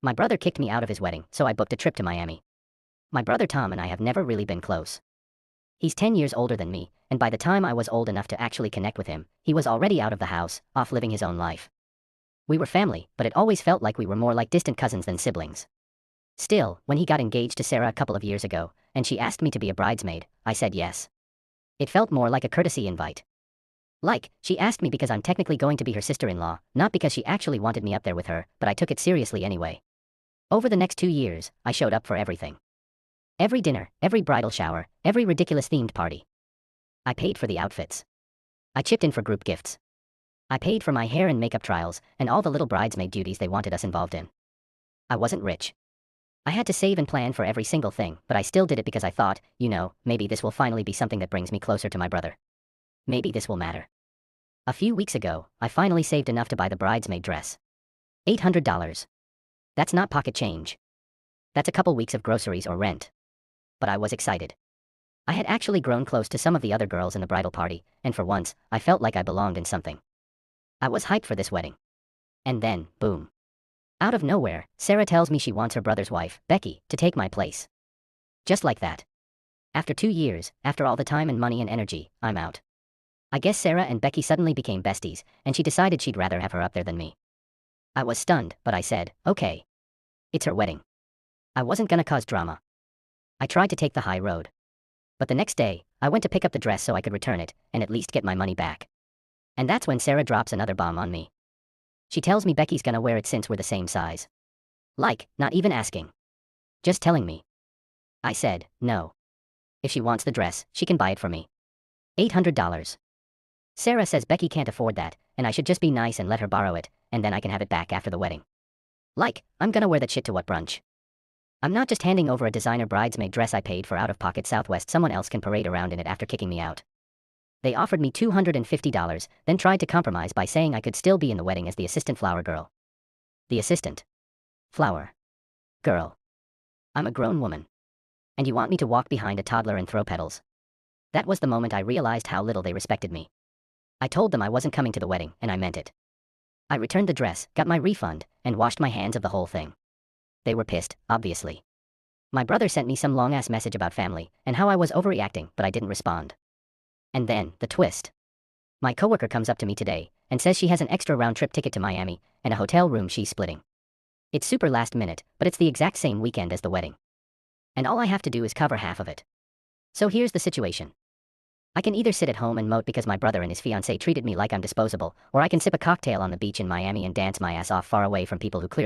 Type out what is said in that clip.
My brother kicked me out of his wedding, so I booked a trip to Miami. My brother Tom and I have never really been close. He's 10 years older than me, and by the time I was old enough to actually connect with him, he was already out of the house, off living his own life. We were family, but it always felt like we were more like distant cousins than siblings. Still, when he got engaged to Sarah a couple of years ago, and she asked me to be a bridesmaid, I said yes. It felt more like a courtesy invite. Like, she asked me because I'm technically going to be her sister-in-law, not because she actually wanted me up there with her, but I took it seriously anyway. Over the next 2 years, I showed up for everything. Every dinner, every bridal shower, every ridiculous themed party. I paid for the outfits. I chipped in for group gifts. I paid for my hair and makeup trials, and all the little bridesmaid duties they wanted us involved in. I wasn't rich. I had to save and plan for every single thing, but I still did it because I thought, maybe this will finally be something that brings me closer to my brother. Maybe this will matter. A few weeks ago, I finally saved enough to buy the bridesmaid dress. $800. That's not pocket change. That's a couple weeks of groceries or rent. But I was excited. I had actually grown close to some of the other girls in the bridal party, and for once, I felt like I belonged in something. I was hyped for this wedding. And then, boom. Out of nowhere, Sarah tells me she wants her brother's wife, Becky, to take my place. Just like that. After 2 years, after all the time and money and energy, I'm out. I guess Sarah and Becky suddenly became besties, and she decided she'd rather have her up there than me. I was stunned, but I said, okay. It's her wedding. I wasn't gonna cause drama. I tried to take the high road. But the next day, I went to pick up the dress so I could return it, and at least get my money back. And that's when Sarah drops another bomb on me. She tells me Becky's gonna wear it since we're the same size. Like, not even asking. Just telling me. I said, no. If she wants the dress, she can buy it for me. $800. Sarah says Becky can't afford that, and I should just be nice and let her borrow it, and then I can have it back after the wedding. Like, I'm gonna wear that shit to what brunch? I'm not just handing over a designer bridesmaid dress I paid for out of pocket Southwest. Someone else can parade around in it after kicking me out. They offered me $250, then tried to compromise by saying I could still be in the wedding as the assistant flower girl. The assistant. Flower. Girl. I'm a grown woman. And you want me to walk behind a toddler and throw petals? That was the moment I realized how little they respected me. I told them I wasn't coming to the wedding, and I meant it. I returned the dress, got my refund, and washed my hands of the whole thing. They were pissed, obviously. My brother sent me some long-ass message about family, and how I was overreacting, but I didn't respond. And then, the twist. My coworker comes up to me today, and says she has an extra round-trip ticket to Miami, and a hotel room she's splitting. It's super last minute, but it's the exact same weekend as the wedding. And all I have to do is cover half of it. So here's the situation. I can either sit at home and moat because my brother and his fiancée treated me like I'm disposable, or I can sip a cocktail on the beach in Miami and dance my ass off far away from people who clearly